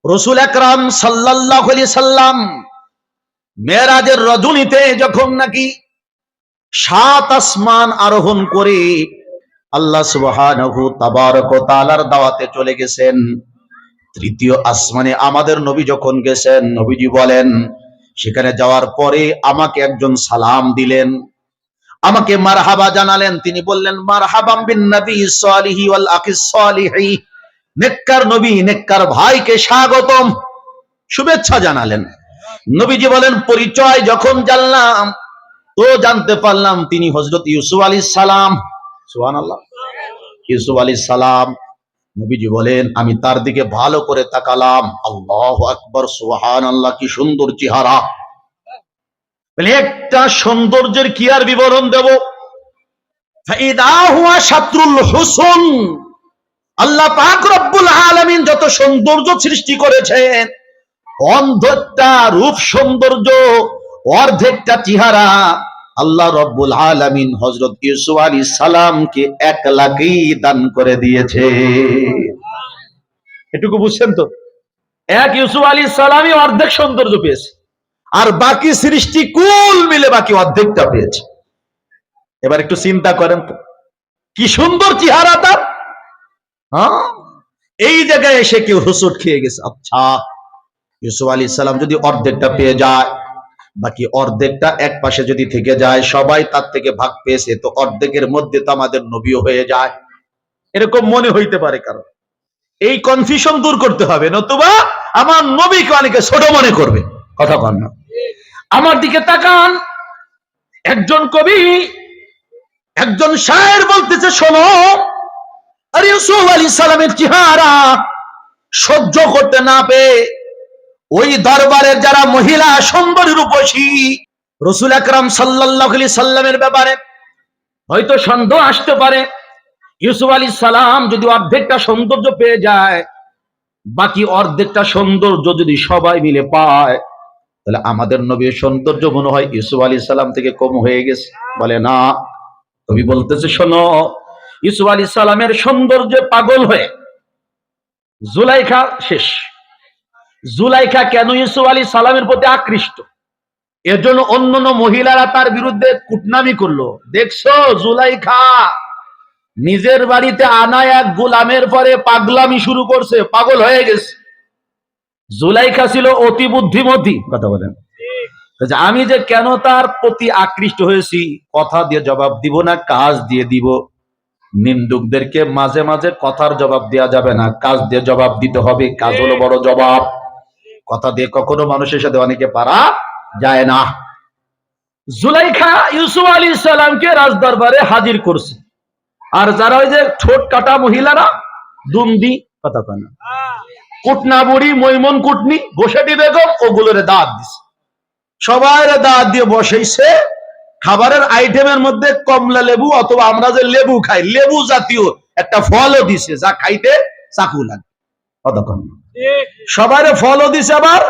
রাসূল আকরাম সাল্লাল্লাহু আলাইহি সাল্লাম মেরাজের রজনীতে যখন নাকি 7 আসমান আরোহণ করে আল্লাহ সুবহানাহু তাবারক ওয়া তাআলার দাওয়াতে চলে গেছেন, তৃতীয় আসমানে আমাদের নবী যখন গেছেন, নবীজি বলেন সেখানে যাওয়ার পরে আমাকে একজন সালাম দিলেন, আমাকে মারহাবা জানালেন। তিনি বললেন, মারহাবাম বিন নবী সালিহি ওয়াল আখিস সালিহি, নেককার নবী নেককার ভাইকে স্বাগতম, শুভেচ্ছা জানালেন। নবীজি বলেন, পরিচয় যখন জানলাম তো জানতে পারলাম তিনি হযরত ইউসুফ আলাইহিস সালাম। সুবহানাল্লাহ, ইউসুফ আলাইহিস সালাম। নবীজি বলেন, আমি তার দিকে ভালো করে তাকালাম, আল্লাহু আকবার, সুবহানাল্লাহ, কি সুন্দর চেহারা। বলে একটা সৌন্দর্যের কি আর বিবরণ দেব, ফাইদা হুয়া শাতরুল হুসন। আল্লাহ পাক রব্বুল আলামিন যত সৌন্দর্য সৃষ্টি করেছেন, অর্ধেকটা রূপ সৌন্দর্য, অর্ধেকটা চেহারা আল্লাহ রব্বুল আলামিন হযরত ইউসুফ আলাইহিস সালামকে একলাকেই দান করে দিয়েছে। এটুকু বুঝছেন তো? এক ইউসুফ আলাইহিস সালামই অর্ধেক সৌন্দর্য পেয়েছে, আর বাকি সৃষ্টি কুল মিলে বাকি অর্ধেকটা পেয়েছে। এবার একটু চিন্তা করেন তো, কি সুন্দর চেহারা তার। এই জায়গায় এসে কেউ হুসুট খেয়ে গেছে। আচ্ছা, ইউসুফ আলাইহিস সালাম যদি অর্ধেকটা পেয়ে যায়, বাকি অর্ধেকটা এক পাশে যদি থেকে যায়, সবাই তার থেকে ভাগ পেয়েছে, তো অর্ধেকের মধ্যে তো আমাদের নবীও হয়ে যায়, এরকম মনে হইতে পারে কারণ। এই কনফিউশন দূর করতে হবে, নতুবা আমার নবীকে অনেকে ছোট মনে করবে। কথা কন না। আমার দিকে তাকান, একজন কবি, একজন শায়ের বলতেছে, শোনো, আর ইউসুফ আলাইহিস সালামের চেহারা সহ্য করতে না পেয়ে ওই দরবারের যারা মহিলা সুন্দরী রূপসী, রাসূল আকরাম সাল্লাল্লাহু আলাইহি সাল্লামের ব্যাপারে হয়তো সন্দেহ আসতে পারে। ইউসুফ আলাইহিস সালাম যদি অর্ধেকটা সৌন্দর্য পেয়ে যায়, বাকি অর্ধেকটা সৌন্দর্য যদি সবাই মিলে পায়, তাহলে আমাদের নবীর সৌন্দর্য মনে হয় ইউসুফ আলাইহিস সালাম থেকে কম হয়ে গেছে। বলে না, কবি বলতেছে, শোনো, ইউসুফ আলাইহিস সালামের সৌন্দর্যে পাগল হয়ে জুলাইখা শেষ। জুলাইখা কেন ইউসুফ আলাইহিস সালামের প্রতি আকৃষ্ট? এর জন্য অন্যান্য মহিলারা তার বিরুদ্ধে কুটনামি করলো। দেখছো, জুলাইখা নিজের বাড়িতে আনা এক গোলামের পরে পাগলামি শুরু করছে, পাগল হয়ে গেছে। জুলাইখা ছিল অতি বুদ্ধিমতী। কথা বলেন, আমি যে কেন তার প্রতি আকৃষ্ট হয়েছি, কথা দিয়ে জবাব দিব না, কাজ দিয়ে দিব। নিন্দুকদেরকে মাঝে মাঝে কথার জবাব দেওয়া যাবে না, কাজ দিয়ে জবাব দিতে হবে। কাজ হলো বড় জবাব, কথা দিয়ে কখনো মানুষের সাথে অনেকে পারা যায় না। জুলাইখা ইউসুফ আলাইহিস সালামকে রাজদরবারে হাজির করছে, আর যারা ওই যে ঠোঁট কাটা মহিলারা, দুন্দি, কথা কয় না, কুটনা বুড়ি, মৈমন কুটনি, বসেটি বেগম, ওগুলোরে দাঁত দিছে। সবাই দাঁত দিয়ে বসাইছে। খাবারের আইটেমের মধ্যে কমলা লেবু অথবা আমরা যে লেবু খাই, লেবু জাতীয় একটা ফলও দিছে, যা খাইতে চাকু লাগে। কতক্ষণ সবাই ফলও দিছে, আবার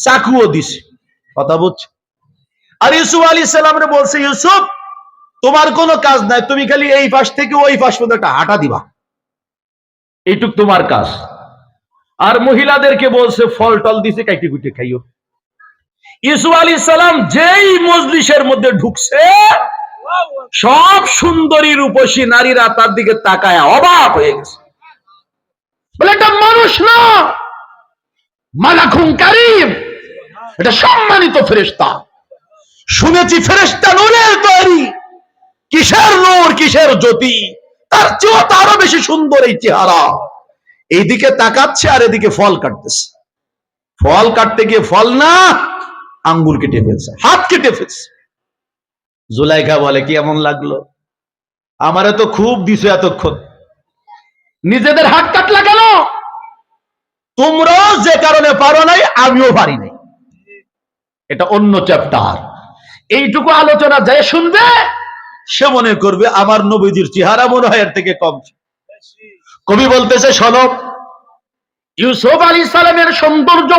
চাকুও দিছে। কথা বুঝছো? আর ইউসুফ আলাইহিস সালামরে বলছে, ইউসুফ, তোমার কোনো কাজ নাই, তুমি খালি এই পাশ থেকে ওই পাশ পর্যন্ত একটা হাঁটা দিবা, এইটুক তোমার কাজ। আর মহিলাদেরকে বলছে, ফল টল দিছে, কাইটি কুইটে খাইও। ইউসুফ আলাইহিস সালাম যেই মজলিসের মধ্যে ঢুকছে, সব সুন্দরী রূপসী নারীরা তার দিকে তাকায় অবাক হয়ে গেছে। বলে, এটা মানুষ না, মালাকুন কারীম, এটা সম্মানিত ফেরেশতা। শুনেছি ফেরেশতা নূরের তৈরি, কিসের নূর, কিসের জ্যোতি, তার চেয়েও আরো বেশি সুন্দর এই চেহারা। এইদিকে তাকাচ্ছে আর এদিকে ফল কাটতেছে। ফল কাটতে গিয়ে ফল না, আঙ্গুল কেটে ফেলছে, হাত কেটে ফেলছে। জুলাইখা বলে, কি এমন লাগলো? আমারে তো খুব দিছো এতক্ষণ, নিজেদের হাত কাটলা কেন? তোমরাও যে কারণে পারো নাই, আমিও পারি নাই। এটা অন্য চ্যাপ্টার। এইটুকু আলোচনা যায় শুনবে, সে মনে করবে আমার নবীজির চেহারা মনে হয় এর থেকে কম। কবি বলতেছে, শোনো, ইউসুফ আলাইহিস সালামের সৌন্দর্য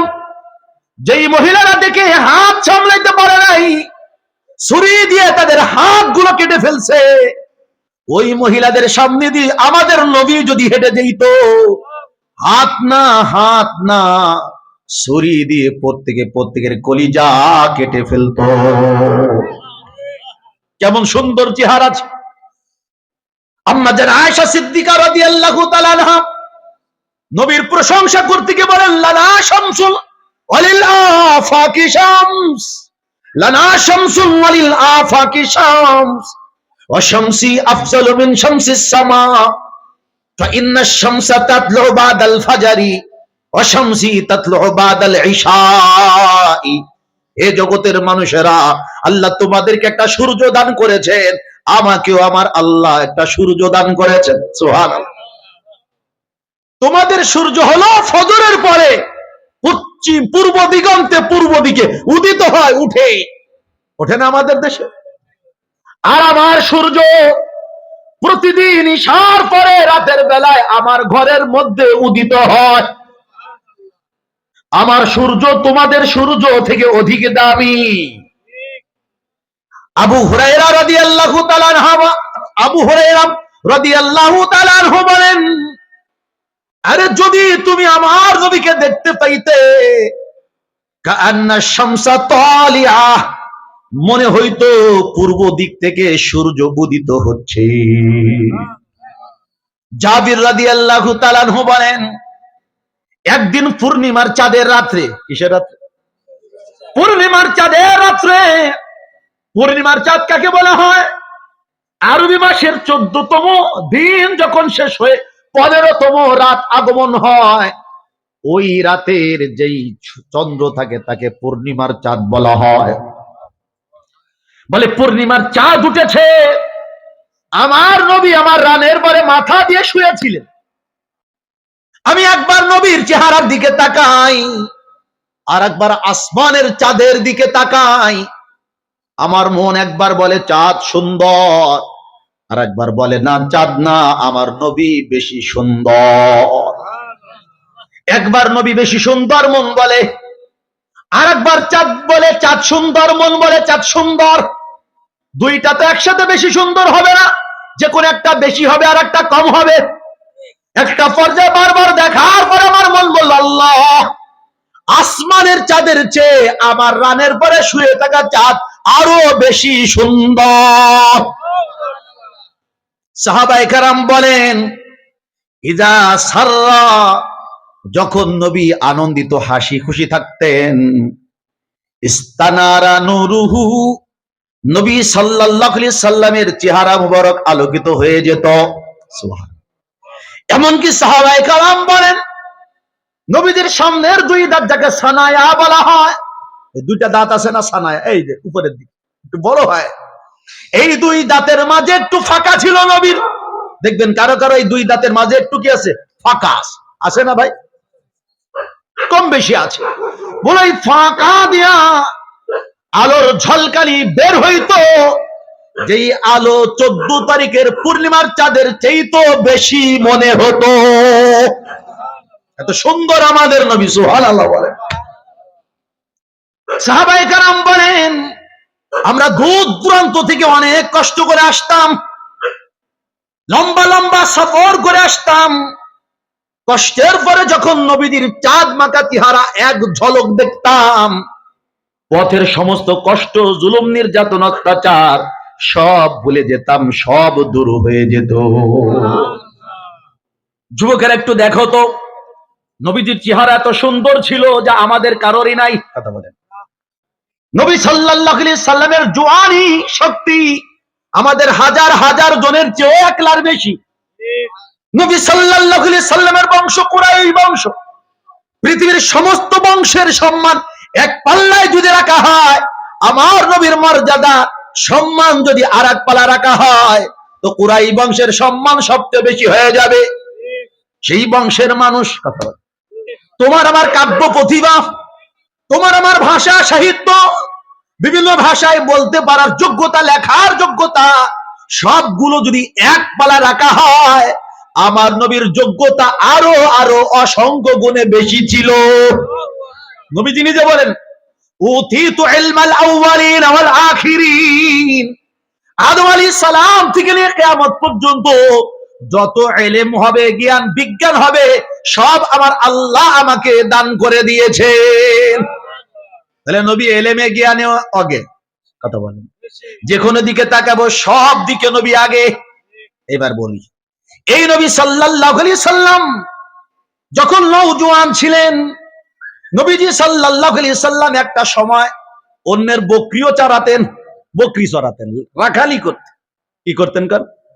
যেই মহিলারা দেখে হাত সামলাইতে পারে নাই, ছুরি দিয়ে তাদের হাতগুলো কেটে ফেলছে, ওই মহিলাদের সামনে দিয়ে আমাদের নবী যদি হেঁটে যেত, হাত না ছুরি দিয়ে প্রত্যেকের কলিজা কেটে ফেলতো। কেমন সুন্দর চেহারা ছিল। আম্মা জান আয়েশা সিদ্দিকা রাদিয়াল্লাহু তাআলা আনহা নবীর প্রশংসা করতে গিয়ে বলেন, লানা শামসুল ওয়ালিল আফাকি শামস, লানা শামসুল ওয়ালিল আফাকি শামস, ওয়া শামসি আফজালু মিন শামসিস সামা, فإن الشمس تطلع بعد الفجر وشمسي تطلع بعد العشاء। এ জগতের মানুষেরা, আল্লাহ তোমাদেরকে একটা সূর্য দান করেছেন, আমাকেও আমার আল্লাহ একটা সূর্য দান করেছেন। সুবহানাল্লাহ। তোমাদের সূর্য হলো ফজরের পরে পশ্চিম পূর্ব দিগন্তে পূর্ব দিকে উদিত হয়, ওঠে না আমাদের দেশে। আর আমার সূর্য প্রতিদিন ঈশার পরে রাতের বেলায় আমার ঘরের মধ্যে উদিত হয়। আমার সূর্য তোমাদের সূর্য থেকে অধিক দামি। আবু হুরায়রা রাদিয়াল্লাহু তাআলা আনহু বলেন, আরে যদি তুমি আমার নবীকে দেখতে পাইতে, কাআন্না শামসা তালিয়া, মনে হইতো পূর্ব দিক থেকে সূর্য উদিত হচ্ছে। জাবির রাদিয়াল্লাহু তাআলা আনহু বলেন, একদিন পূর্ণিমার চাঁদের রাত্রে, কিসের রাত্রে? পূর্ণিমার চাঁদের রাত্রে। পূর্ণিমার চাঁদ কাকে বলা হয়? আরবি মাসের 14তম দিন যখন শেষ হয়ে 15তম রাত আগমন হয়, ওই রাতের যেই চন্দ্র থাকে তাকে পূর্ণিমার চাঁদ বলা হয়। বলে পূর্ণিমার চাঁদ উঠেছে, আমার নবী আমার রানের পরে মাথা দিয়ে শুয়েছিলেন। আমি একবার নবীর চেহারার দিকে তাকাই, আর একবার আসমানের চাঁদের দিকে তাকাই। আমার মন একবার বলে চাঁদ সুন্দর, আর একবার বলে না চাঁদ না, আমার নবী বেশি সুন্দর। একবার নবী বেশি সুন্দর মন বলে, আর একবার চাঁদ বলে চাঁদ সুন্দর, মন বলে চাঁদ সুন্দর। দুইটা তো একসাথে বেশি সুন্দর হবে না, যে কোন একটা বেশি হবে আর একটা কম হবে। একটা পর্যায়ে বারবার দেখার পর আমার মন বলল, আল্লাহ, আসমানের চাঁদের চেয়ে আমার রানের পরে শুয়ে থাকা চাঁদ আরো বেশি সুন্দর। সাহাবায়ে কেরাম বলেন, ইজা সাররা, যখন নবী আনন্দিত হাসি খুশি থাকতেন, ইস্তানারা নূরুহু, নবী সাল্লাল্লাহু আলাইহি সাল্লামের চেহারা মুবারক আলোকিত হয়ে যেত। সুবহান। এমনকি সাহাবায়ে কেরাম বলেন, নবীদের সামনের দুই দাঁত যাকে সানায়া বলা হয়, এই দুইটা দাঁত আছে না সানায়া, এই যে উপরের দিকে একটু বড় হয়, এই দুই দাঁতের মাঝে একটু ফাঁকা ছিল নবীর। দেখবেন কারো কারো এই দুই দাঁতের মাঝে একটু কি আছে, ফাঁকা আছে না ভাই? কম বেশি আছে। বলে এই ফাঁকা দিয়া আলোর ঝলকানি বের হইতো, যেই আলো 14 তারিখের পূর্ণিমার চাঁদের চেয়েতো বেশি মনে হতো। এত সুন্দর আমাদের নবী, সুবহানাল্লাহ বলেন। সাহাবায়ে কেরাম বলেন, আমরা দূর দূরান্ত থেকে অনেক কষ্ট করে আসতাম, লম্বা লম্বা সফর করে আসতাম। কষ্টের পরে যখন নবীদের চাঁদ মাথা চেহারা এক ঝলক দেখতাম, পথের সমস্ত কষ্ট, জুলুম, নির্যাতন, অত্যাচার সব ভুলে যেতাম, সব দূর হয়ে যেত। যুবকেরা একটু দেখো তো, নবীজির চেহারা এত সুন্দর ছিল যা আমাদের কারোরই নাই। কথা বলেন। নবী সাল্লাল্লাহু আলাইহি সাল্লামের জওয়ানি শক্তি আমাদের হাজার হাজার জনের চেয়ে একলার বেশি। নবী সাল্লাল্লাহু আলাইহি সাল্লামের বংশ কুরাইশ বংশ। পৃথিবীর সমস্ত বংশের সম্মান এক পাল্লায় যদি রাখা হয়, আমার নবীর মর্যাদা সম্মান যদি আর এক পাল্লা রাখা হয়, তো কুরাইশ বংশের সম্মান সবচেয়ে বেশি হয়ে যাবে। সেই বংশের মানুষ, তোমার আমার কাব্য প্রতিভা, তোমার আমার ভাষা সাহিত্য, বিভিন্ন ভাষায় বলতে পারার যোগ্যতা, লেখার যোগ্যতা, সবগুলো যদি এক পালা রাখা হয়, আমার নবীর যোগ্যতা আরো আরো অসংখ্য গুণে বেশি ছিল। নবীজি নিজে বলেন, উতিতু ইলমাল আউয়ালিন ওয়াল আখিরিন। আদম আলাইহিস সালাম থেকে নিয়ে কিয়ামত পর্যন্ত যত ইলম হবে, জ্ঞান বিজ্ঞান হবে, সব আমার আল্লাহ আমাকে দান করে দিয়েছেন। তাহলে নবী এলেমে জ্ঞানে আগে, কথা বলেন, যে কোনো দিকে তাকাবো সব দিকে নবী আগে। এবার বলি, এই নবী সাল্লাল্লাহু আলাইহি সাল্লাম যখন নওজোয়ান ছিলেন, নবীজি সাল্লাল্লাহু আলাইহি সাল্লাম একটা সময় অন্যের বকরিও চড়াতেন, বকরি চড়াতেন, রাখালি করতেন। কি করতেন?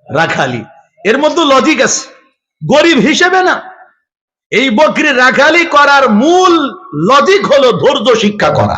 রাখালি। এর মধ্যে লজিক আছে, গরিব হিসেবে না, এই বকরি রাখালি করার মূল লজিক হলো ধৈর্য শিক্ষা করা।